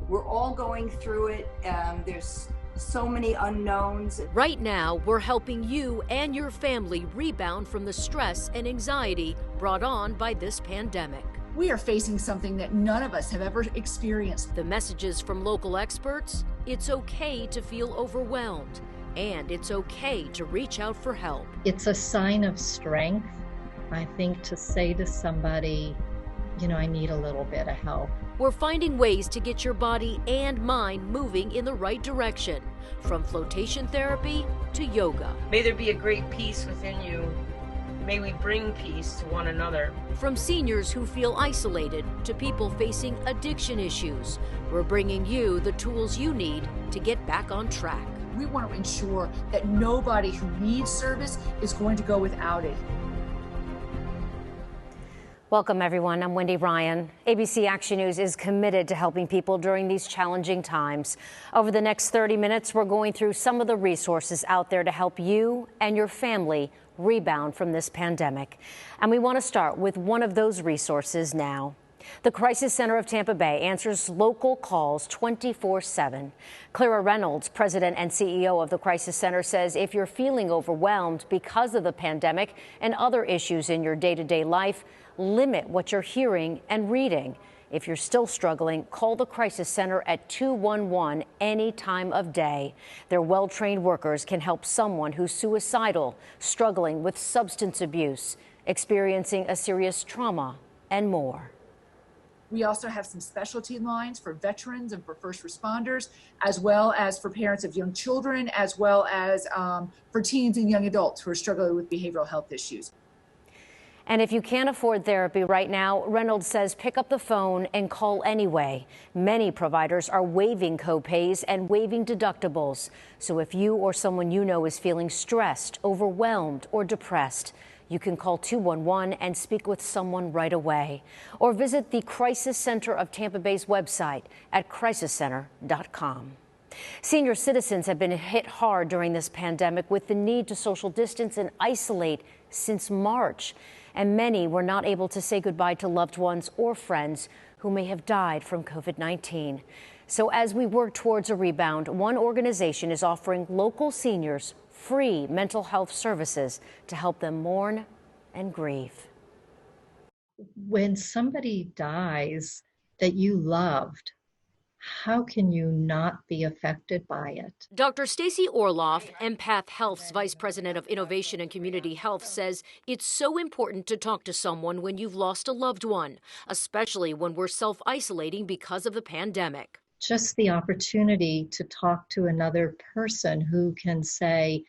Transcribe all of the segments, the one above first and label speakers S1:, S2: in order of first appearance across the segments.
S1: We're all going through it. There's so many unknowns.
S2: Right now, we're helping you and your family rebound from the stress and anxiety brought on by this pandemic.
S3: We are facing something that none of us have ever experienced.
S2: The messages from local experts: it's okay to feel overwhelmed, and it's okay to reach out for help.
S4: It's a sign of strength, I think, to say to somebody, I need a little bit of help.
S2: We're finding ways to get your body and mind moving in the right direction, from flotation therapy to yoga.
S5: May there be a great peace within you. May we bring peace to one another.
S2: From seniors who feel isolated to people facing addiction issues, we're bringing you the tools you need to get back on track.
S3: We want to ensure that nobody who needs service is going to go without it.
S6: Welcome, everyone. I'm Wendy Ryan. ABC Action News is committed to helping people during these challenging times. Over the next 30 minutes, we're going through some of the resources out there to help you and your family rebound from this pandemic. And we want to start with one of those resources now. The Crisis Center of Tampa Bay answers local calls 24/7. Clara Reynolds, president and CEO of the Crisis Center, says if you're feeling overwhelmed because of the pandemic and other issues in your day-to-day life, limit what you're hearing and reading. If you're still struggling, call the Crisis Center at 211 any time of day. Their well-trained workers can help someone who's suicidal, struggling with substance abuse, experiencing a serious trauma, and more.
S3: We also have some specialty lines for veterans and for first responders, as well as for parents of young children, as well as for teens and young adults who are struggling with behavioral health issues.
S6: And if you can't afford therapy right now, Reynolds says pick up the phone and call anyway. Many providers are waiving copays and waiving deductibles. So if you or someone you know is feeling stressed, overwhelmed, or depressed, you can call 211 and speak with someone right away. Or visit the Crisis Center of Tampa Bay's website at crisiscenter.com. Senior citizens have been hit hard during this pandemic with the need to social distance and isolate since March. And many were not able to say goodbye to loved ones or friends who may have died from COVID-19. So as we work towards a rebound, one organization is offering local seniors free mental health services to help them mourn and grieve.
S4: When somebody dies that you loved, how can you not be affected by it?
S2: Dr. Stacy Orloff, Empath Health's Vice President of Innovation and Community Health, says it's so important to talk to someone when you've lost a loved one, especially when we're self-isolating because of the pandemic.
S4: Just the opportunity to talk to another person who can say,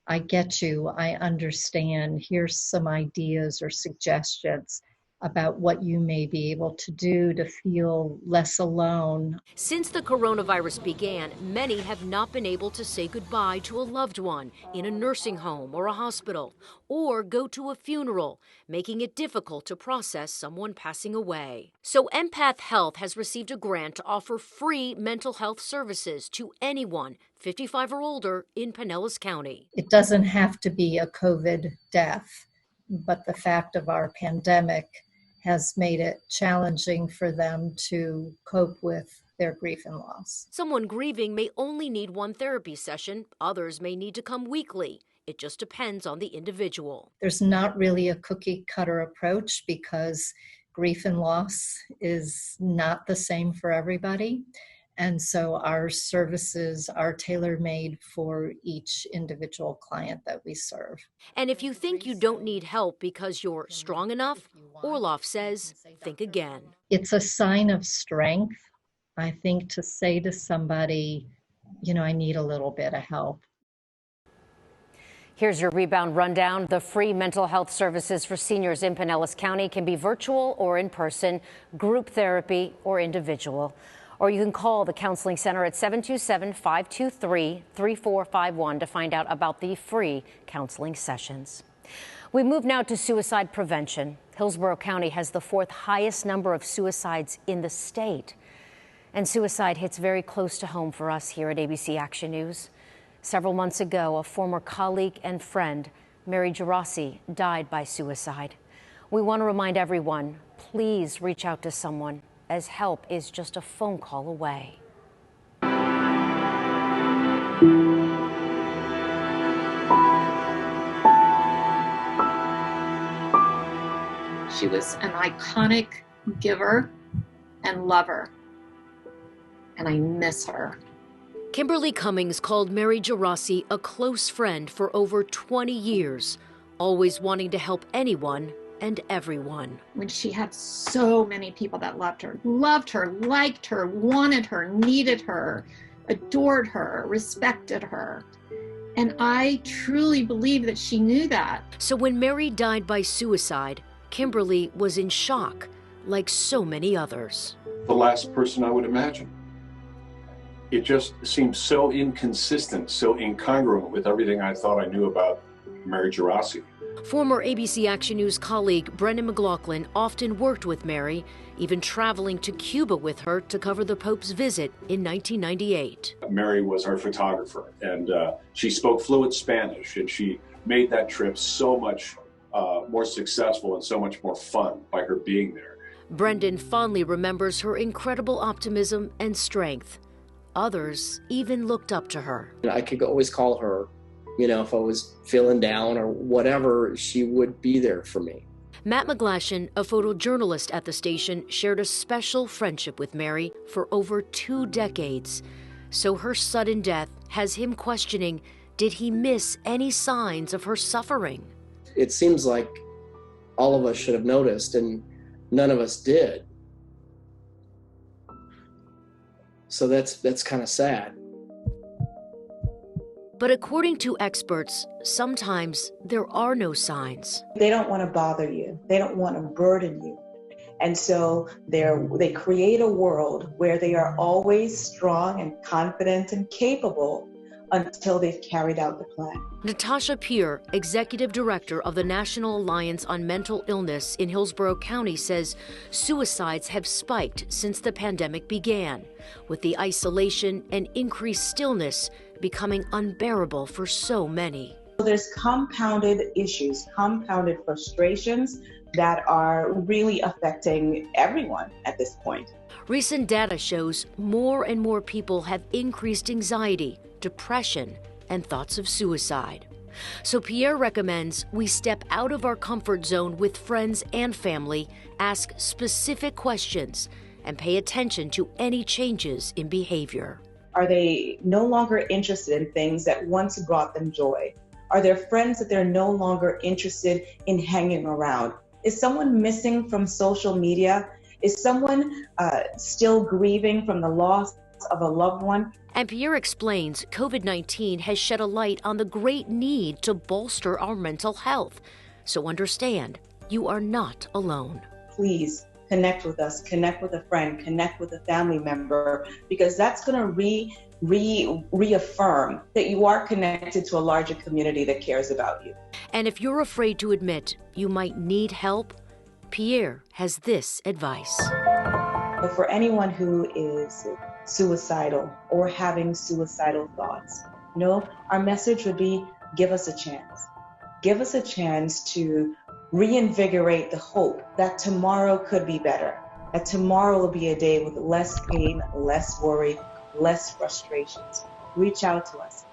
S4: I get you, I understand, here's some ideas or suggestions about what you may be able to do to feel less alone.
S2: Since the coronavirus began, many have not been able to say goodbye to a loved one in a nursing home or a hospital, or go to a funeral, making it difficult to process someone passing away. So Empath Health has received a grant to offer free mental health services to anyone 55 or older in Pinellas County.
S4: It doesn't have to be a COVID death, but the fact of our pandemic has made it challenging for them to cope with their grief and loss.
S2: Someone grieving may only need one therapy session. Others may need to come weekly. It just depends on the individual.
S4: There's not really a cookie cutter approach because grief and loss is not the same for everybody. And so our services are tailor-made for each individual client that we serve.
S2: And if you think you don't need help because you're strong enough, Orloff says, think again.
S4: It's a sign of strength, I think, to say to somebody, I need a little bit of help.
S6: Here's your Rebound rundown. The free mental health services for seniors in Pinellas County can be virtual or in person, group therapy or individual. Or you can call the Counseling Center at 727-523-3451 to find out about the free counseling sessions. We move now to suicide prevention. Hillsborough County has the fourth highest number of suicides in the state. And suicide hits very close to home for us here at ABC Action News. Several months ago, a former colleague and friend, Mary Gerasi, died by suicide. We want to remind everyone, please reach out to someone, as help is just a phone call away.
S7: She was an iconic giver and lover, and I miss her.
S2: Kimberly Cummings called Mary Gerasi a close friend for over 20 years, always wanting to help anyone and everyone.
S7: When she had so many people that loved her, liked her, wanted her, needed her, adored her, respected her. And I truly believe that she knew that.
S2: So when Mary died by suicide, Kimberly was in shock, like so many others.
S8: The last person I would imagine. It just seemed so inconsistent, so incongruent with everything I thought I knew about Mary Gerasi.
S2: Former ABC Action News colleague Brendan McLaughlin often worked with Mary, even traveling to Cuba with her to cover the Pope's visit in 1998.
S8: Mary was our photographer, and she spoke fluent Spanish, and she made that trip so much more successful and so much more fun by her being there.
S2: Brendan fondly remembers her incredible optimism and strength. Others even looked up to her.
S9: I could always call her, if I was feeling down or whatever, she would be there for me.
S2: Matt McGlashan, a photojournalist at the station, shared a special friendship with Mary for over 2 decades. So her sudden death has him questioning, did he miss any signs of her suffering?
S9: It seems like all of us should have noticed, and none of us did. So that's kind of sad.
S2: But according to experts, sometimes there are no signs.
S10: They don't want to bother you. They don't want to burden you. And so they create a world where they are always strong and confident and capable until they've carried out the plan.
S2: Natasha Peer, executive director of the National Alliance on Mental Illness in Hillsborough County, says suicides have spiked since the pandemic began, with the isolation and increased stillness becoming unbearable for so many.
S10: There's compounded issues, compounded frustrations that are really affecting everyone at this point.
S2: Recent data shows more and more people have increased anxiety, depression, and thoughts of suicide. So Pierre recommends we step out of our comfort zone with friends and family, ask specific questions, and pay attention to any changes in behavior.
S10: Are they no longer interested in things that once brought them joy? Are there friends that they're no longer interested in hanging around? Is someone missing from social media? Is someone still grieving from the loss of a loved one?
S2: And Pierre explains COVID-19 has shed a light on the great need to bolster our mental health. So understand, you are not alone.
S10: Please connect with us, connect with a friend, connect with a family member, because that's going to reaffirm that you are connected to a larger community that cares about you.
S2: And if you're afraid to admit you might need help, Pierre has this advice.
S10: But for anyone who is suicidal or having suicidal thoughts, our message would be, give us a chance. Give us a chance to reinvigorate the hope that tomorrow could be better, that tomorrow will be a day with less pain, less worry, less frustrations. Reach out to us.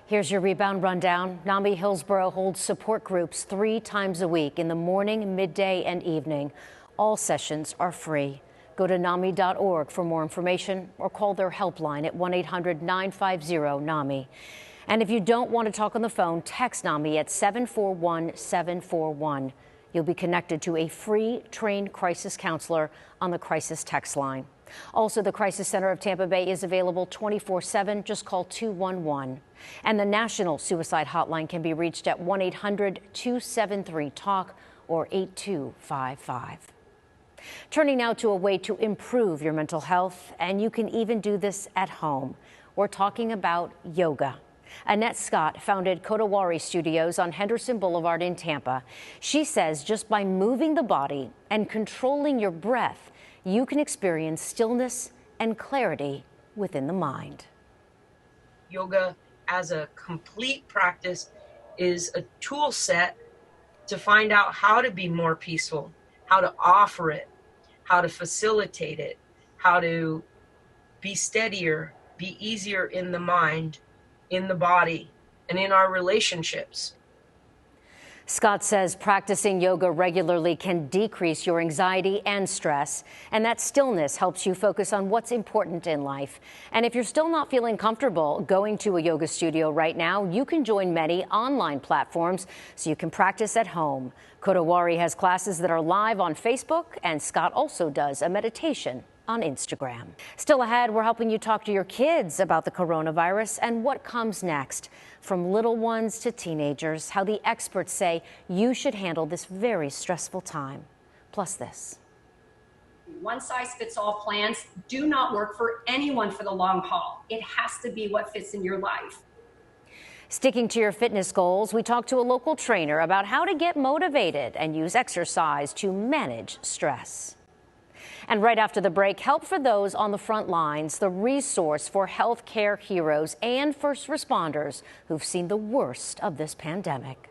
S6: Here's your Rebound rundown. NAMI Hillsborough holds support groups 3 times a week in the morning, midday, and evening. All sessions are free. Go to NAMI.org for more information or call their helpline at 1-800-950-NAMI. And if you don't want to talk on the phone, text NAMI at 741-741. You'll be connected to a free trained crisis counselor on the crisis text line. Also, the Crisis Center of Tampa Bay is available 24/7. Just call 211. And the National Suicide Hotline can be reached at 1-800-273-TALK or 8255. Turning now to a way to improve your mental health, and you can even do this at home. We're talking about yoga. Annette Scott founded Kodawari Studios on Henderson Boulevard in Tampa. She says just by moving the body and controlling your breath, you can experience stillness and clarity within the mind.
S5: Yoga as a complete practice is a tool set to find out how to be more peaceful, how to offer it, how to facilitate it, how to be steadier, be easier in the mind, in the body, and in our relationships.
S6: Scott says practicing yoga regularly can decrease your anxiety and stress, and that stillness helps you focus on what's important in life. And if you're still not feeling comfortable going to a yoga studio right now, you can join many online platforms so you can practice at home. Kodawari has classes that are live on Facebook, and Scott also does a meditation on Instagram. Still ahead, we're helping you talk to your kids about the coronavirus and what comes next. From little ones to teenagers, how the experts say you should handle this very stressful time. Plus this.
S11: One-size-fits-all plans do not work for anyone for the long haul. It has to be what fits in your life.
S6: Sticking to your fitness goals, we talked to a local trainer about how to get motivated and use exercise to manage stress. And right after the break, help for those on the front lines, the resource for healthcare heroes and first responders who've seen the worst of this pandemic.